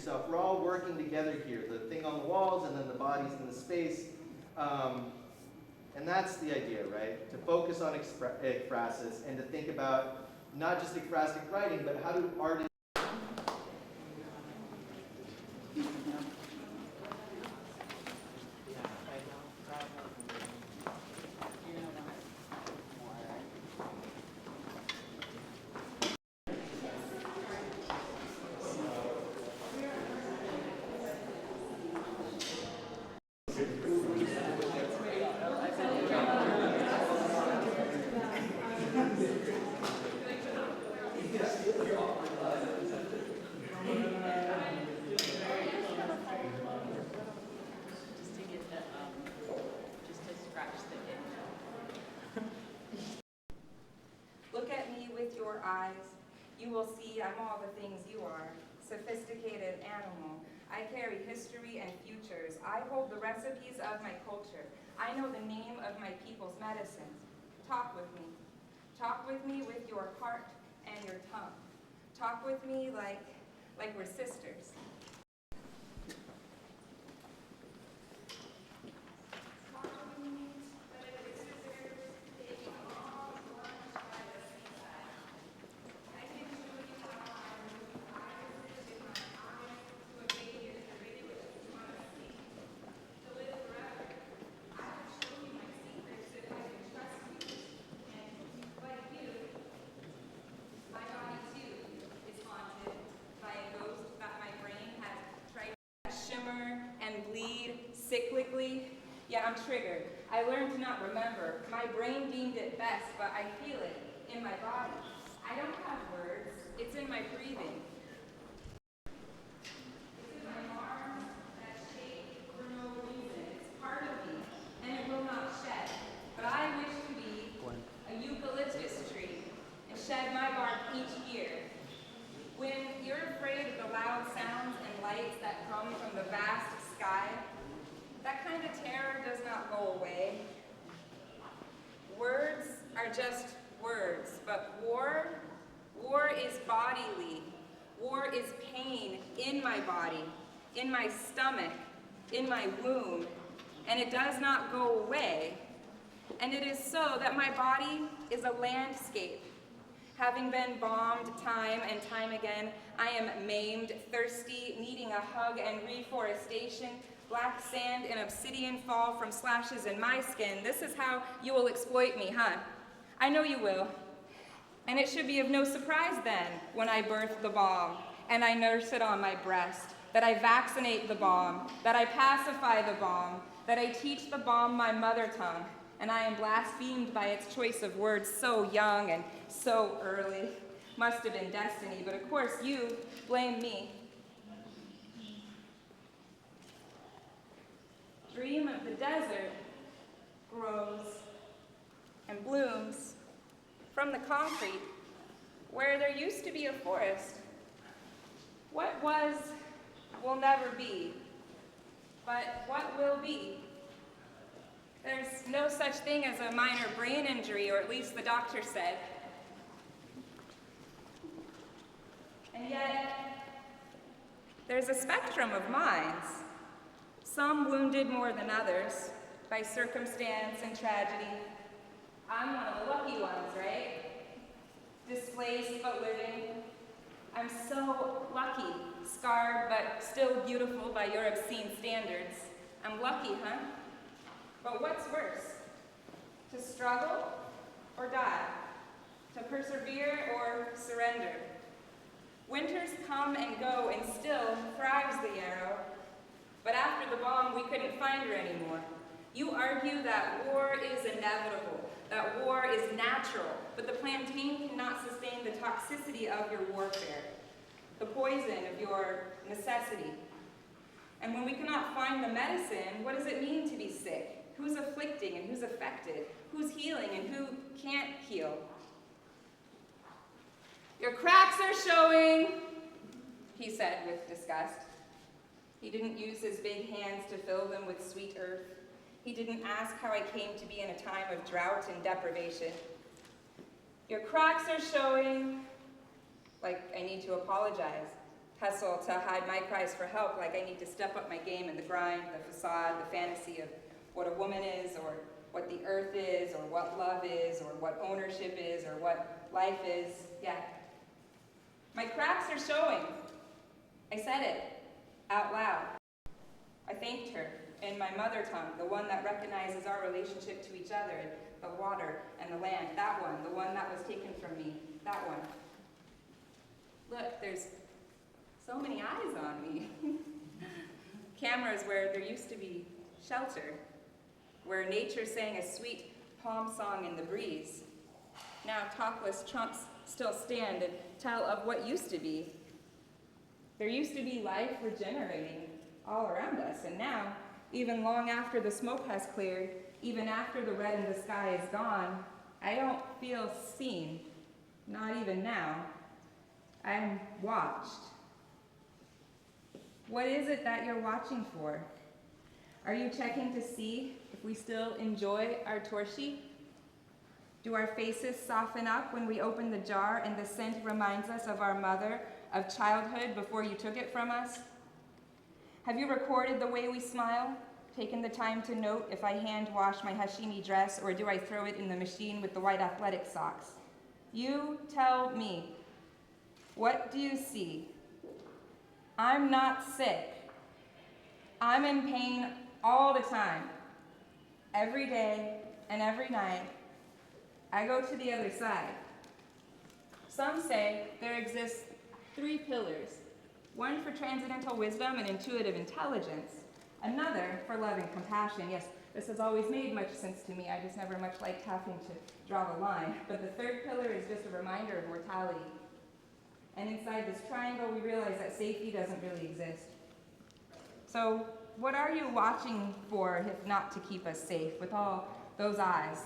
yourself. We're all working together here. The thing on the walls and then the bodies in the space. And that's the idea, right? To focus on ekphrasis and to think about not just ekphrastic writing, but how do artists Look at me with your eyes. You will see I'm all the things you are. Sophisticated animal. I carry history and futures. I hold the recipes of my culture. I know the name of my people's medicines. Talk with me. Talk with me with your heart and your tongue. Talk with me like we're sisters. Cyclically, yeah, I'm triggered. I learned to not remember. My brain deemed it best, but I feel it in my body. I don't have words. It's in my breathing. It's in my arms that shake for no reason. It's part of me, and it will not shed. But I wish to be a eucalyptus tree and shed my bark each year. When you're afraid of the loud sounds and lights that come from the vast sky, that kind of terror does not go away. Words are just words, but war is bodily. War is pain in my body, in my stomach, in my womb, and it does not go away. And it is so that my body is a landscape. Having been bombed time and time again, I am maimed, thirsty, needing a hug and reforestation. Black sand and obsidian fall from slashes in my skin. This is how you will exploit me, huh? I know you will. And it should be of no surprise then when I birth the bomb and I nurse it on my breast, that I vaccinate the bomb, that I pacify the bomb, that I teach the bomb my mother tongue, and I am blasphemed by its choice of words so young and so early. Must have been destiny, but of course you blame me. Dream of the desert grows and blooms from the concrete where there used to be a forest. What was will never be, but what will be? There's no such thing as a minor brain injury, or at least the doctor said. And yet, there's a spectrum of minds. Some wounded more than others by circumstance and tragedy. I'm one of the lucky ones, right? Displaced but living. I'm so lucky, scarred but still beautiful by your obscene standards. I'm lucky, huh? But what's worse? To struggle or die? To persevere or surrender? Winters come and go and still thrives the arrow. But after the bomb, we couldn't find her anymore. You argue that war is inevitable, that war is natural, but the plantain cannot sustain the toxicity of your warfare, the poison of your necessity. And when we cannot find the medicine, what does it mean to be sick? Who's afflicting and who's affected? Who's healing and who can't heal? Your cracks are showing, he said with disgust. He didn't use his big hands to fill them with sweet earth. He didn't ask how I came to be in a time of drought and deprivation. Your cracks are showing, like I need to apologize. hustle to hide my cries for help, like I need to step up my game in the grind, the facade, the fantasy of what a woman is, or what the earth is, or what love is, or what ownership is, or what life is. Yeah. My cracks are showing. I said it out loud. I thanked her in my mother tongue, the one that recognizes our relationship to each other, the water and the land, that one, the one that was taken from me, that one. Look, there's so many eyes on me. Cameras where there used to be shelter, where nature sang a sweet palm song in the breeze. Now topless trunks still stand and tell of what used to be. There used to be life regenerating all around us, and now, even long after the smoke has cleared, even after the red in the sky is gone, I don't feel seen, not even now. I'm watched. What is it that you're watching for? Are you checking to see if we still enjoy our torshi? Do our faces soften up when we open the jar and the scent reminds us of our mother, of childhood before you took it from us? Have you recorded the way we smile? Taken the time to note if I hand wash my hashimi dress or do I throw it in the machine with the white athletic socks? You tell me. What do you see? I'm not sick. I'm in pain all the time. Every day and every night, I go to the other side. Some say there exists 3 pillars, one for transcendental wisdom and intuitive intelligence, another for love and compassion. Yes, this has always made much sense to me. I just never much liked having to draw the line. But the 3rd pillar is just a reminder of mortality. And inside this triangle, we realize that safety doesn't really exist. So what are you watching for if not to keep us safe with all those eyes?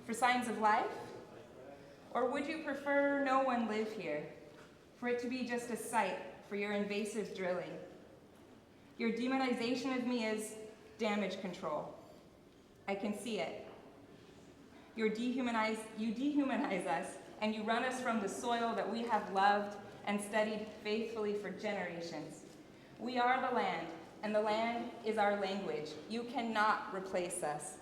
For signs of life? Or would you prefer no one live here? For it to be just a site for your invasive drilling? Your demonization of me is damage control. I can see it. You dehumanize us, and you run us from the soil that we have loved and studied faithfully for generations. We are the land, and the land is our language. You cannot replace us.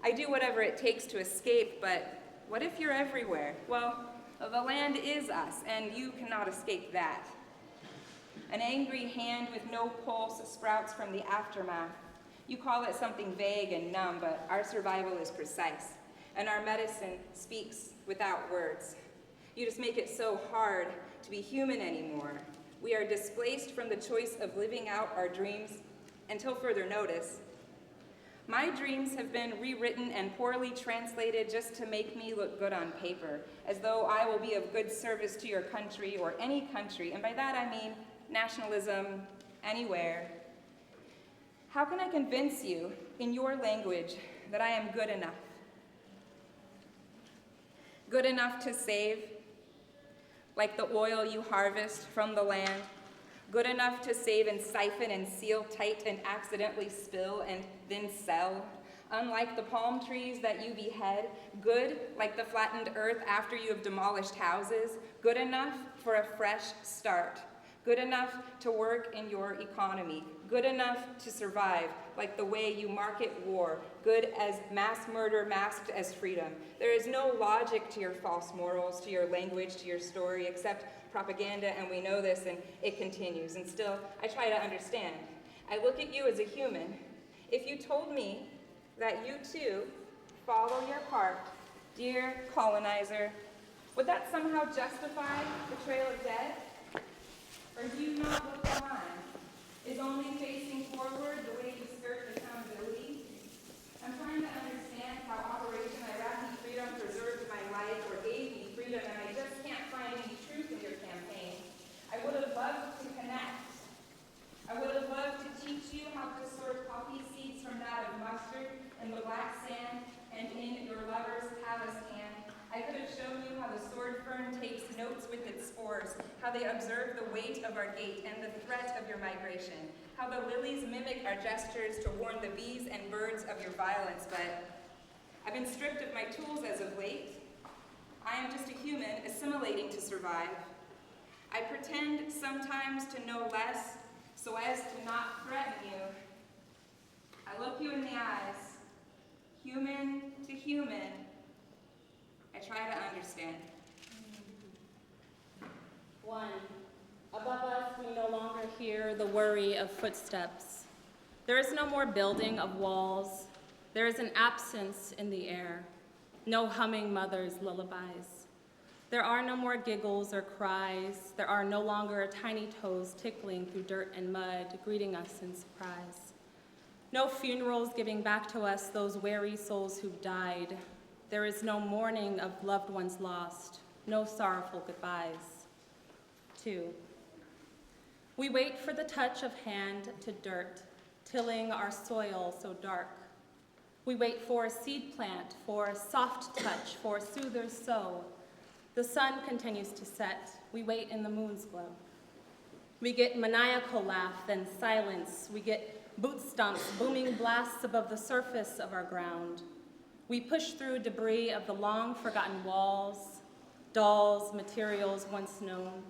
I do whatever it takes to escape, but what if you're everywhere? Well, the land is us, and you cannot escape that. An angry hand with no pulse sprouts from the aftermath. You call it something vague and numb, but our survival is precise, and our medicine speaks without words. You just make it so hard to be human anymore. We are displaced from the choice of living out our dreams until further notice. My dreams have been rewritten and poorly translated just to make me look good on paper, as though I will be of good service to your country or any country, and by that I mean nationalism anywhere. How can I convince you in your language that I am good enough? Good enough to save, like the oil you harvest from the land. Good enough to save and siphon and seal tight and accidentally spill and then sell. Unlike the palm trees that you behead. Good like the flattened earth after you have demolished houses. Good enough for a fresh start. Good enough to work in your economy. Good enough to survive, like the way you market war. Good as mass murder masked as freedom. There is no logic to your false morals, to your language, to your story, except propaganda, and we know this, and it continues. And still, I try to understand. I look at you as a human. If you told me that you too follow your part, dear colonizer, would that somehow justify the trail of dead? Or do you not look behind? Is only facing forward the way you skirt accountability? I'm trying to understand how Operation Iraqi Freedom preserved my life or gave me freedom, and I just can't find any truth in your campaign. I would have loved to connect. I would have loved to teach you how to sort poppy seeds from that of mustard in the black sand and in your lover's callous hand. I could have shown you how the sword fern takes notes with its spores, how they observe the weight of our gait and the threat of your migration, how the lilies mimic our gestures to warn the bees and birds of your violence, but I've been stripped of my tools as of late. I am just a human assimilating to survive. I pretend sometimes to know less so as to not threaten you. I look you in the eyes, human to human. I try to understand. 1. Above us, we no longer hear the worry of footsteps. There is no more building of walls. There is an absence in the air. No humming mother's lullabies. There are no more giggles or cries. There are no longer tiny toes tickling through dirt and mud, greeting us in surprise. No funerals giving back to us those weary souls who've died. There is no mourning of loved ones lost, no sorrowful goodbyes. 2. We wait for the touch of hand to dirt, tilling our soil so dark. We wait for a seed plant, for a soft touch, for soothers sow. The sun continues to set. We wait in the moon's glow. We get maniacal laugh, then silence. We get boot stomps, booming blasts above the surface of our ground. We push through debris of the long-forgotten walls, dolls, materials once known.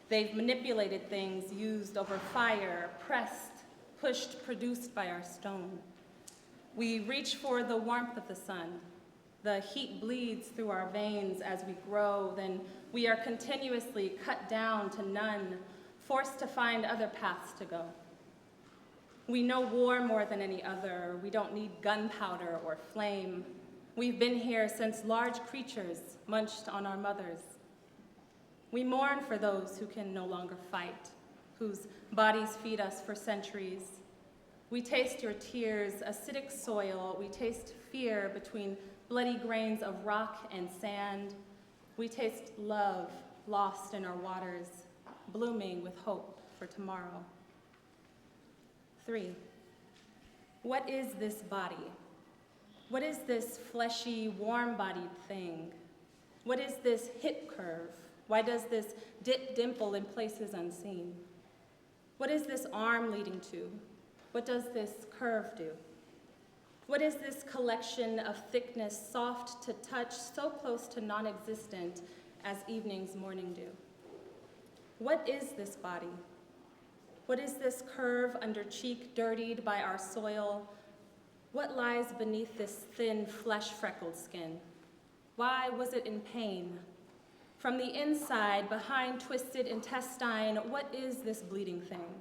They've manipulated things used over fire, pressed, pushed, produced by our stone. We reach for the warmth of the sun. The heat bleeds through our veins as we grow, then we are continuously cut down to none, forced to find other paths to go. We know war more than any other. We don't need gunpowder or flame. We've been here since large creatures munched on our mothers. We mourn for those who can no longer fight, whose bodies feed us for centuries. We taste your tears, acidic soil. We taste fear between bloody grains of rock and sand. We taste love lost in our waters, blooming with hope for tomorrow. 3. What is this body? What is this fleshy, warm-bodied thing? What is this hip curve? Why does this dip dimple in places unseen? What is this arm leading to? What does this curve do? What is this collection of thickness, soft to touch, so close to non-existent as evening's morning dew? What is this body? What is this curve under cheek dirtied by our soil? What lies beneath this thin, flesh-freckled skin? Why was it in pain? From the inside, behind twisted intestine, what is this bleeding thing?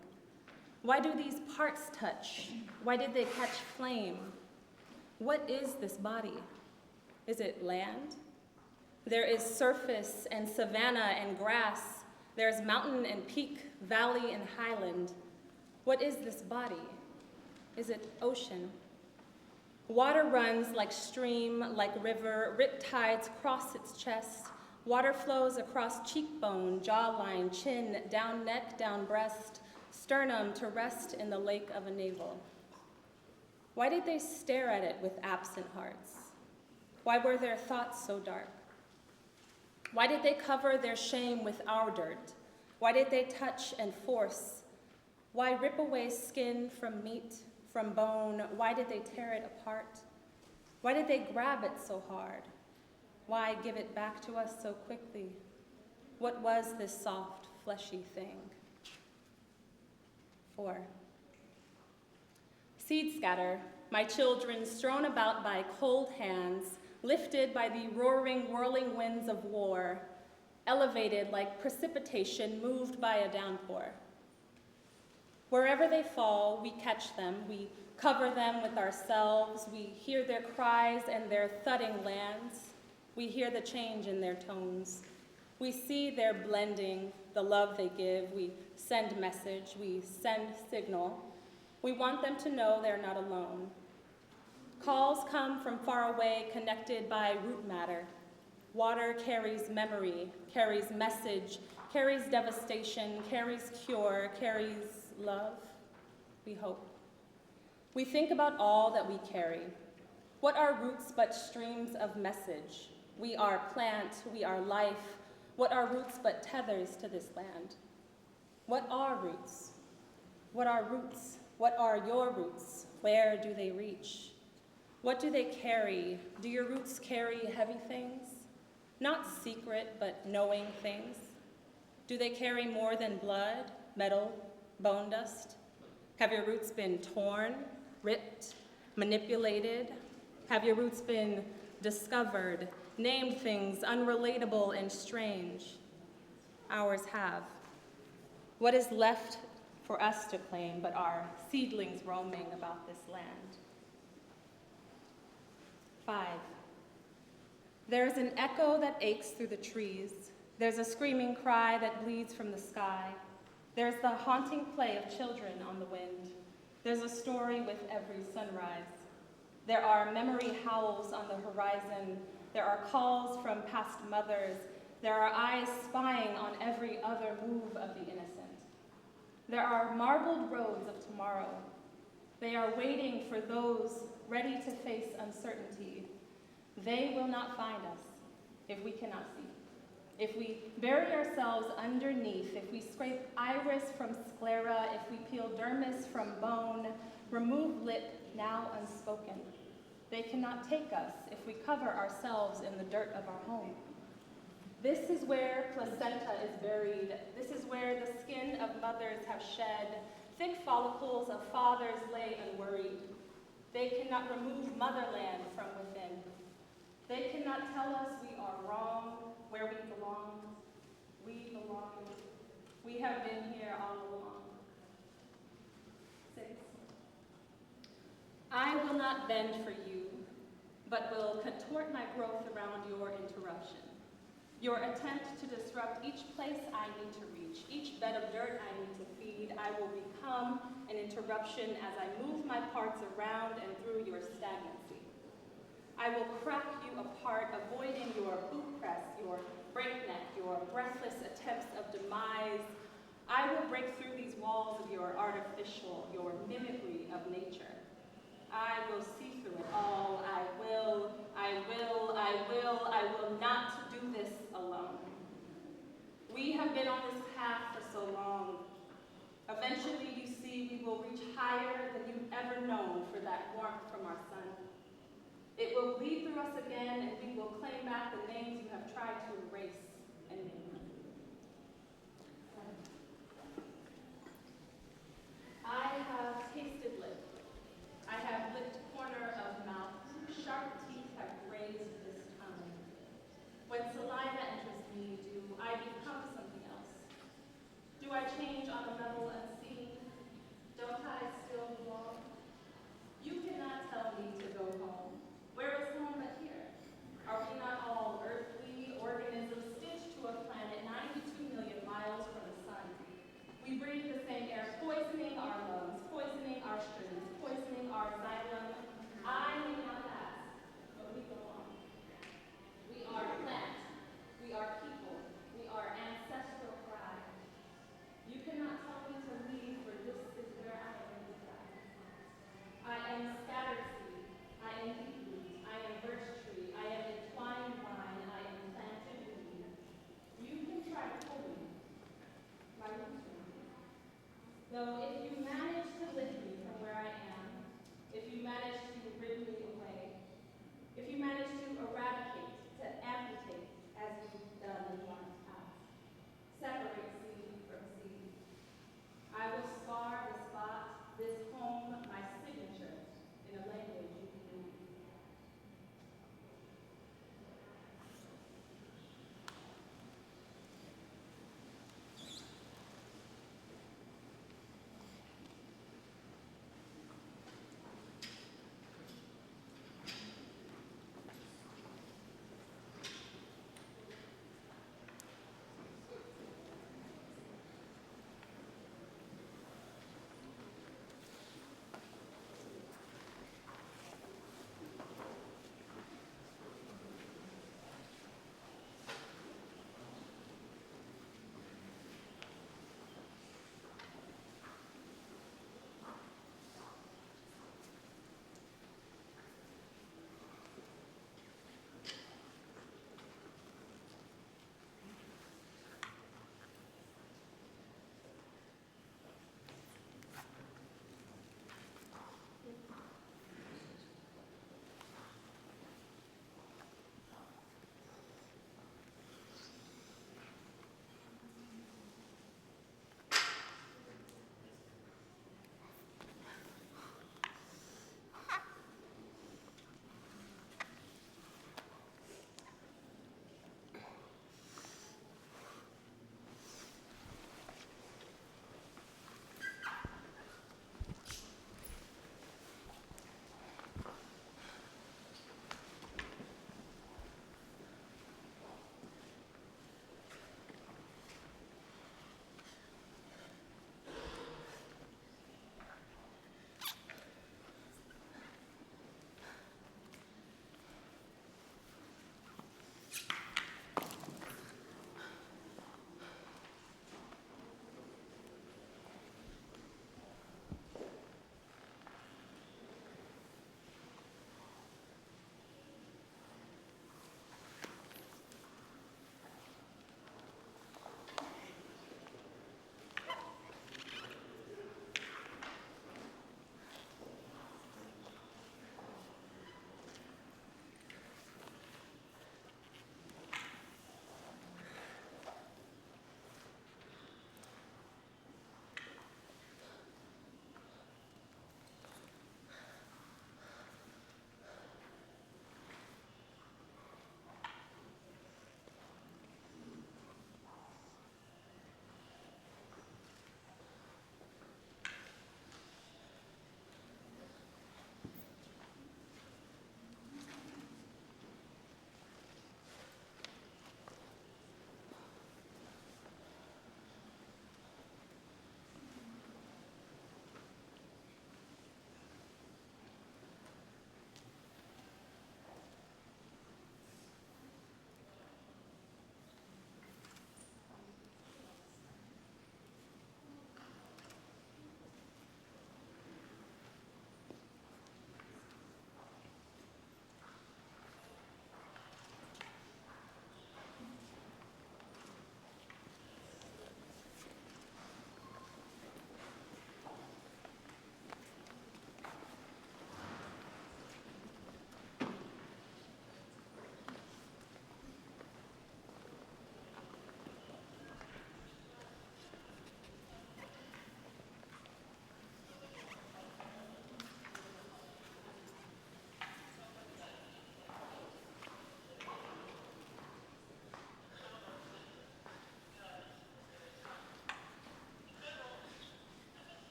Why do these parts touch? Why did they catch flame? What is this body? Is it land? There is surface and savanna and grass. There's mountain and peak, valley and highland. What is this body? Is it ocean? Water runs like stream, like river, rip tides cross its chest. Water flows across cheekbone, jawline, chin, down neck, down breast, sternum to rest in the lake of a navel. Why did they stare at it with absent hearts? Why were their thoughts so dark? Why did they cover their shame with our dirt? Why did they touch and force? Why rip away skin from meat, from bone? Why did they tear it apart? Why did they grab it so hard? Why give it back to us so quickly? What was this soft, fleshy thing? 4. Seed scatter, my children strewn about by cold hands, lifted by the roaring, whirling winds of war, elevated like precipitation moved by a downpour. Wherever they fall, we catch them, we cover them with ourselves, we hear their cries and their thudding lands, we hear the change in their tones. We see their blending, the love they give, we send message, we send signal. We want them to know they're not alone. Calls come from far away, connected by root matter. Water carries memory, carries message, carries devastation, carries cure, carries love, we hope. We think about all that we carry. What are roots but streams of message? We are plant, we are life. What are roots but tethers to this land? What are roots? What are roots? What are your roots? Where do they reach? What do they carry? Do your roots carry heavy things? Not secret, but knowing things. Do they carry more than blood, metal, bone dust? Have your roots been torn, ripped, manipulated? Have your roots been discovered, named things unrelatable and strange? Ours have. What is left for us to claim but our seedlings roaming about this land? 5. There's an echo that aches through the trees. There's a screaming cry that bleeds from the sky. There's the haunting play of children on the wind. There's a story with every sunrise. There are memory howls on the horizon. There are calls from past mothers. There are eyes spying on every other move of the innocent. There are marbled roads of tomorrow. They are waiting for those ready to face uncertainty. They will not find us if we cannot see. If we bury ourselves underneath, if we scrape iris from sclera, if we peel dermis from bone, remove lip now unspoken. They cannot take us if we cover ourselves in the dirt of our home. This is where placenta is buried. This is where the skin of mothers have shed. Thick follicles of fathers lay unworried. They cannot remove motherland from within. They cannot tell us we are wrong, where we belong. We belong. We have been here all along. 6. I will not bend for you, but will contort my growth around your interruption. Your attempt to disrupt each place I need to reach, each bed of dirt I need to feed, I will become an interruption as I move my parts around and through your stagnancy. I will crack you apart, avoiding your boot press, your breakneck, your breathless attempts of demise. I will break through these walls of your artificial, your mimicry of nature. I will see through it all. I will not do this alone. We have been on this path for so long. Eventually, you see, we will reach higher than you've ever known for that warmth from our sun. It will bleed through us again, and we will claim back the names you have tried to erase and name. I have tasted lip. I have licked corner of mouth. Sharp teeth have grazed this tongue. When saliva enters me, do I become something else? Do I change on a level unseen? Don't I still belong? You cannot tell me to go home. Where is home but here? Are we not all earthly organisms stitched to a planet 92 million miles from the sun? We breathe the same air, poisoning our lungs, poisoning our streams, poisoning our xylem. I may not ask, but we belong. We are plant. We are people. We are ancestral pride. You cannot tell me to leave, for this is where I am inside. I am scattered seed. I am deep root. I am birch tree. I am entwined vine. I am planted weed. You can try to pull me. My roots are me. Though if you manage to lift me from where I am, if you manage to rip me away, if you manage to eradicate, to amputate, as you've done in your past, separate seed from seed, I will scar the spot, this home, my signature, in a language you can read.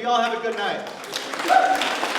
all have a good night.